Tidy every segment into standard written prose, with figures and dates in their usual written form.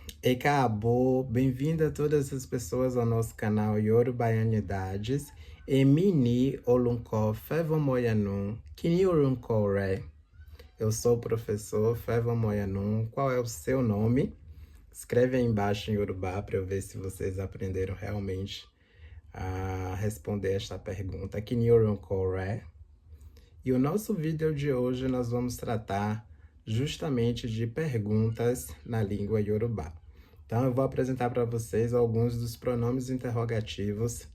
E acabou. Bem-vindo a todas as pessoas ao nosso canal Yorubaianidades. Emini Olunko Fevomoyanun, Kini Olunkore. Eu sou o professor Fevomoyanun. Qual é o seu nome? Escreve aí embaixo em Yorubá para eu ver se vocês aprenderam realmente a responder esta pergunta. Kini Olunkore. E o nosso vídeo de hoje nós vamos tratar justamente de perguntas na língua Yorubá. Então eu vou apresentar para vocês alguns dos pronomes interrogativos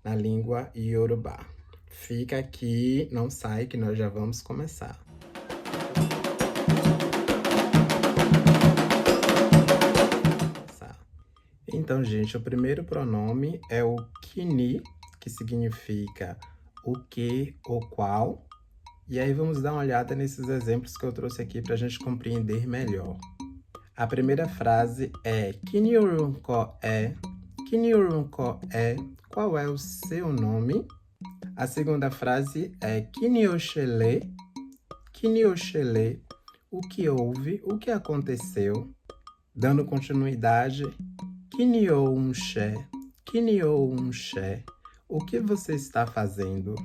na língua Yorubá. Fica aqui, não sai que nós já vamos começar. Então, gente, o primeiro pronome é o kini, que significa o que ou qual. E aí vamos dar uma olhada nesses exemplos que eu trouxe aqui para a gente compreender melhor. A primeira frase é Kini Orunko é? Kini Orunko é? Qual é o seu nome? A segunda frase é Kini Oshele? Kini Oshele? O que houve? O que aconteceu? Dando continuidade, Kini Ounshe? Kini Ounshe? O que você está fazendo?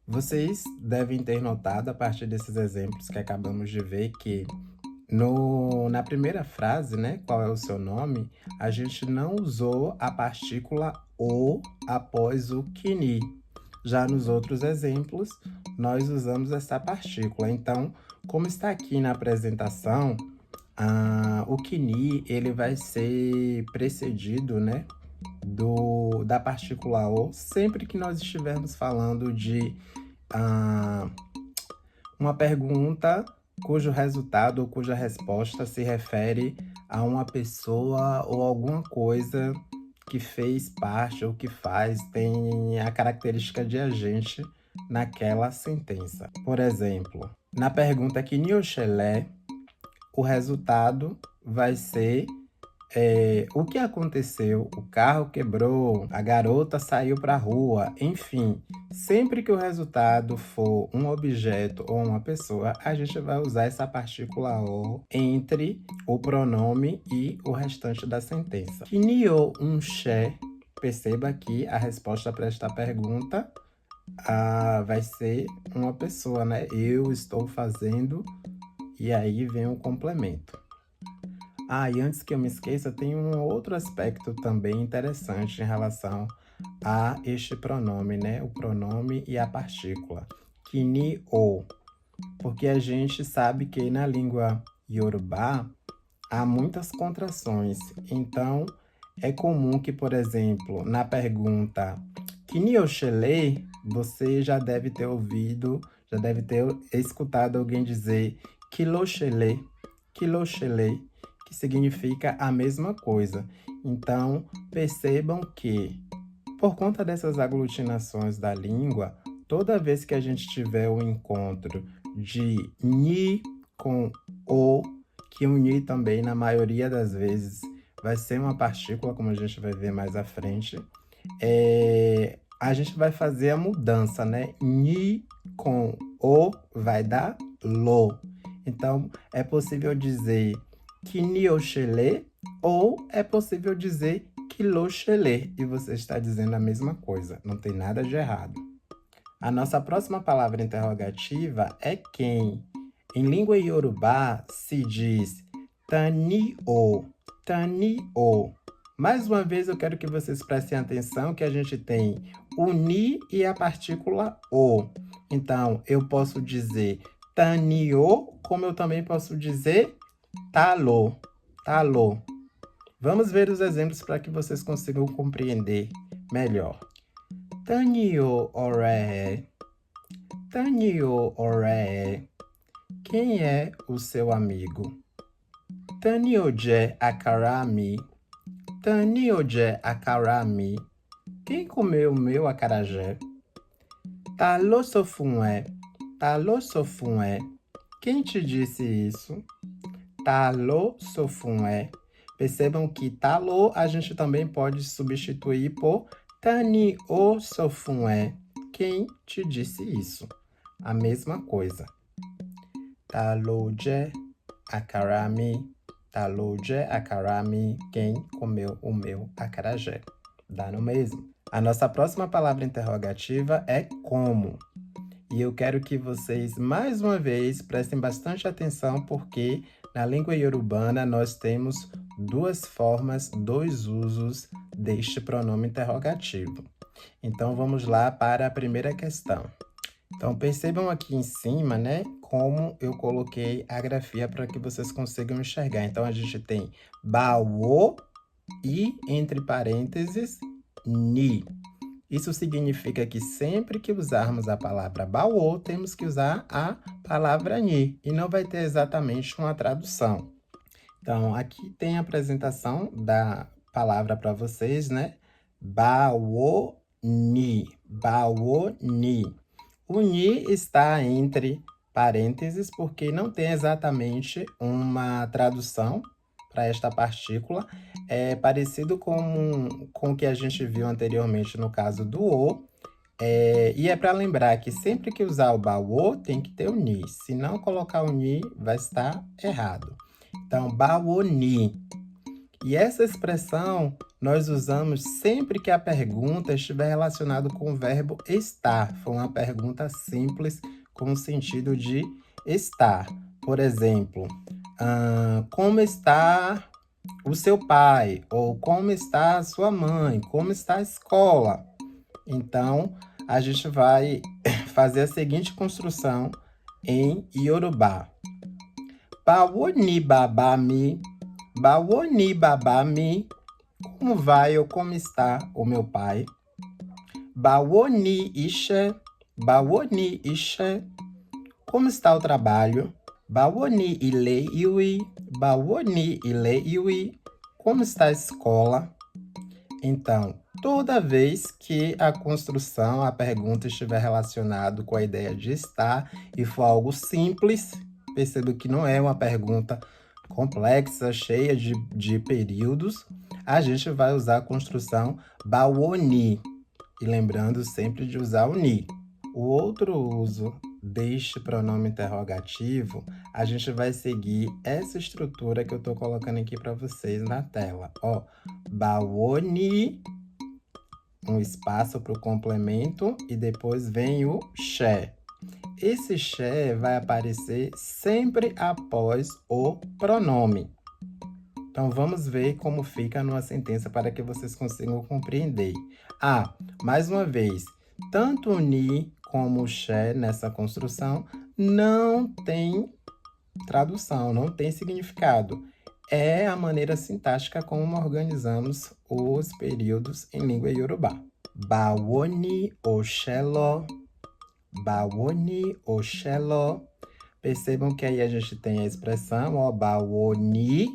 Vocês devem ter notado, a partir desses exemplos que acabamos de ver, que na primeira frase, né, qual é o seu nome, a gente não usou a partícula o após o kini. Já nos outros exemplos, nós usamos essa partícula. Então, como está aqui na apresentação, o kini ele vai ser precedido, né, da partícula o, sempre que nós estivermos falando de uma pergunta cujo resultado ou cuja resposta se refere a uma pessoa ou alguma coisa que fez parte ou que faz, tem a característica de agente naquela sentença. Por exemplo, na pergunta que Nioxelé, o resultado vai ser o que aconteceu? O carro quebrou, a garota saiu para a rua, enfim. Sempre que o resultado for um objeto ou uma pessoa, a gente vai usar essa partícula o entre o pronome e o restante da sentença. Kinio unche, perceba que a resposta para esta pergunta vai ser uma pessoa, né? Eu estou fazendo, e aí vem o complemento. E antes que eu me esqueça, tem um outro aspecto também interessante em relação a este pronome, né? O pronome e a partícula. Kini o. Porque a gente sabe que na língua Yorubá há muitas contrações. Então, é comum que, por exemplo, na pergunta Kini oshele, você já deve ter ouvido, já deve ter escutado alguém dizer Kiloshele, Kiloshele, que significa a mesma coisa. Então, percebam que, por conta dessas aglutinações da língua, toda vez que a gente tiver o encontro de ni com o, que o ni também, na maioria das vezes, vai ser uma partícula, como a gente vai ver mais à frente, a gente vai fazer a mudança, né? Ni com o vai dar lo. Então, é possível dizer Kinioshele ou é possível dizer Kiloshele e você está dizendo a mesma coisa, não tem nada de errado. A nossa próxima palavra interrogativa é quem. Em língua Yorubá se diz Tani-o, Tani-o. Mais uma vez eu quero que vocês prestem atenção que a gente tem o ni e a partícula o. Então, eu posso dizer Tani-o, como eu também posso dizer Talo, talo. Vamos ver os exemplos para que vocês consigam compreender melhor. Tanio ore. Tanio ore. Quem é o seu amigo? Tanioje akarami. Tanioje akarami. Quem comeu o meu acarajé? Talo sofuné. Talo sofuné. Quem te disse isso? Talo sofuné. Percebam que talo a gente também pode substituir por tani o sofuné. Quem te disse isso? A mesma coisa. Taloje akarami. Taluje akarami, quem comeu o meu acarajé. Dá no mesmo. A nossa próxima palavra interrogativa é como. E eu quero que vocês, mais uma vez, prestem bastante atenção, porque na língua iorubana nós temos duas formas, dois usos deste pronome interrogativo. Então, vamos lá para a primeira questão. Então, percebam aqui em cima, né, como eu coloquei a grafia para que vocês consigam enxergar. Então, a gente tem bawo e, entre parênteses, ni. Isso significa que sempre que usarmos a palavra bawo, temos que usar a palavra ni, e não vai ter exatamente uma tradução. Então, aqui tem a apresentação da palavra para vocês, né? Bawo ni, bawo ni. O ni está entre parênteses porque não tem exatamente uma tradução para esta partícula. É parecido com o que a gente viu anteriormente no caso do o. E é para lembrar que sempre que usar o bawo, tem que ter o ni. Se não colocar o ni, vai estar errado. Então, bawo ni. E essa expressão nós usamos sempre que a pergunta estiver relacionada com o verbo estar. Foi uma pergunta simples com o sentido de estar. Por exemplo, como está o seu pai? Ou como está a sua mãe? Como está a escola? Então, a gente vai fazer a seguinte construção em Yorubá. Bawo ni babami? Bawo ni babami? Como vai ou como está o meu pai? Bawo ni ishe? Bawo ni ishe? Como está o trabalho? Bawo ni ile iwi? Bawo ni ile iwi? Como está a escola? Então, toda vez que a construção, a pergunta estiver relacionada com a ideia de estar e for algo simples, perceba que não é uma pergunta complexa, cheia de períodos, a gente vai usar a construção bawo ni. E lembrando sempre de usar o ni. O outro uso deste pronome interrogativo, a gente vai seguir essa estrutura que eu estou colocando aqui para vocês na tela. Ó, bawo ni, um espaço para o complemento e depois vem o she. Esse she vai aparecer sempre após o pronome. Então, vamos ver como fica numa sentença para que vocês consigam compreender. Mais uma vez, tanto o ni como o she nessa construção não tem tradução, não tem significado. É a maneira sintática como organizamos os períodos em língua iorubá. Bawo ni oshelo. Bawo ni oshelo. Percebam que aí a gente tem a expressão, ó, bawo ni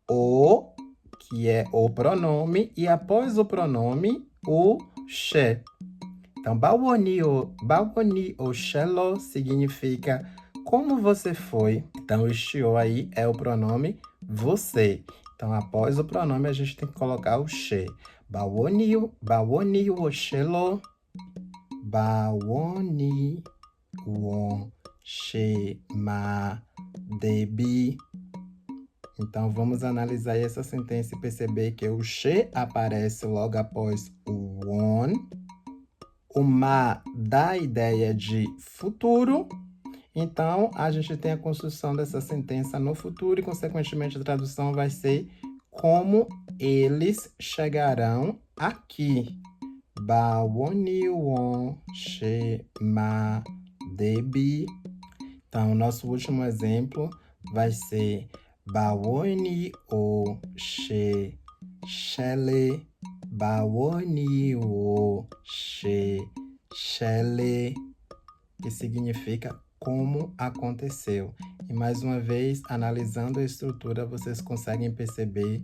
o, que é o pronome, e após o pronome, o she. Então, bawo ni oshelo significa como você foi. Então, este o aí é o pronome você. Então, após o pronome, a gente tem que colocar o she. Bawo ni oshelo. Bawo ni o shema debi. Então, vamos analisar essa sentença e perceber que o she aparece logo após o won. O ma dá a ideia de futuro. Então, a gente tem a construção dessa sentença no futuro e, consequentemente, a tradução vai ser como eles chegarão aqui. Bawo ni won shema debi. Então, o nosso último exemplo vai ser bawo ni o shele. Bawo ni o shele, que significa como aconteceu. E mais uma vez, analisando a estrutura, vocês conseguem perceber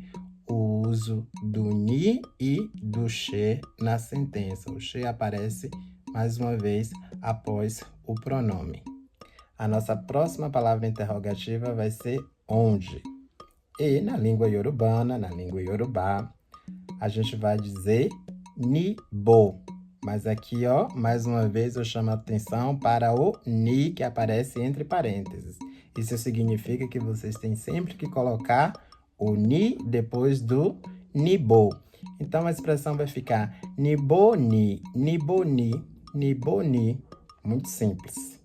o uso do ni e do she na sentença. O she aparece mais uma vez após o pronome. A nossa próxima palavra interrogativa vai ser onde. E na língua iorubana, na língua iorubá, a gente vai dizer nibo. Mas aqui, ó, mais uma vez eu chamo a atenção para o ni, que aparece entre parênteses. Isso significa que vocês têm sempre que colocar o ni depois do nibo. Então, a expressão vai ficar niboni, niboni, niboni. Muito simples.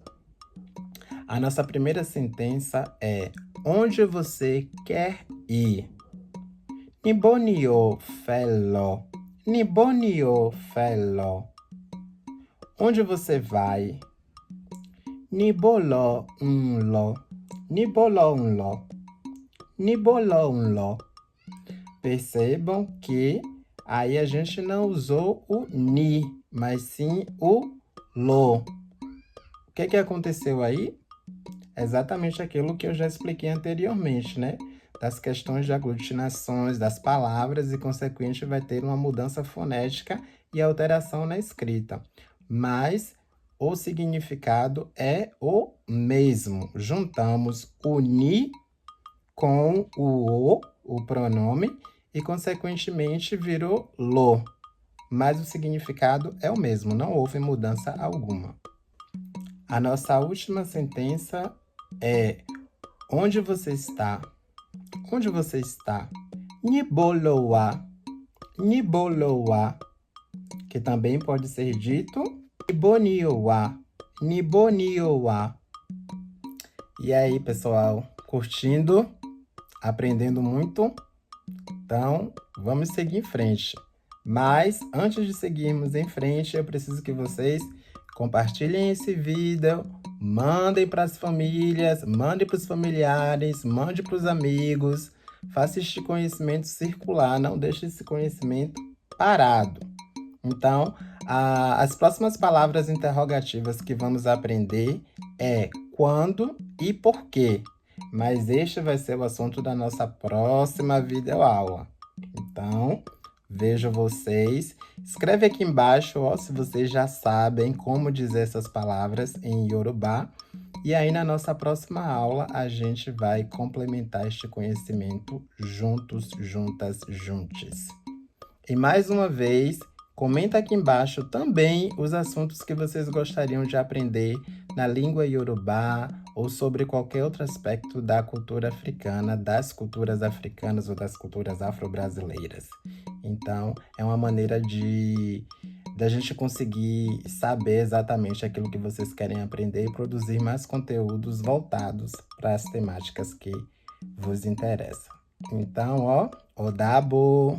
A nossa primeira sentença é: onde você quer ir? Nibonio fello, nibonio fello. Onde você vai? Nibolo unlo, nibolo unlo, nibolo unlo. Percebam que aí a gente não usou o ni, mas sim o lo. O que aconteceu aí? Exatamente aquilo que eu já expliquei anteriormente, né? Das questões de aglutinações das palavras e, consequentemente, vai ter uma mudança fonética e alteração na escrita. Mas o significado é o mesmo. Juntamos o ni com o pronome, e, consequentemente, virou lo. Mas o significado é o mesmo, não houve mudança alguma. A nossa última sentença é: onde você está? Onde você está? Niboloa, niboloa, que também pode ser dito nibonioa, nibonioa. E aí, pessoal, curtindo? Aprendendo muito? Então, vamos seguir em frente. Mas, antes de seguirmos em frente, eu preciso que vocês compartilhem esse vídeo, mandem para as famílias, mandem para os familiares, mandem para os amigos. Faça este conhecimento circular, não deixe esse conhecimento parado. Então, as próximas palavras interrogativas que vamos aprender é quando e por quê. Mas este vai ser o assunto da nossa próxima videoaula. Então, vejo vocês. Escreve aqui embaixo, ó, se vocês já sabem como dizer essas palavras em Yorubá. E aí, na nossa próxima aula, a gente vai complementar este conhecimento juntos, juntas, juntes. E mais uma vez, comenta aqui embaixo também os assuntos que vocês gostariam de aprender na língua Yorubá ou sobre qualquer outro aspecto da cultura africana, das culturas africanas ou das culturas afro-brasileiras. Então, é uma maneira da gente conseguir saber exatamente aquilo que vocês querem aprender e produzir mais conteúdos voltados para as temáticas que vos interessam. Então, ó, Odabo!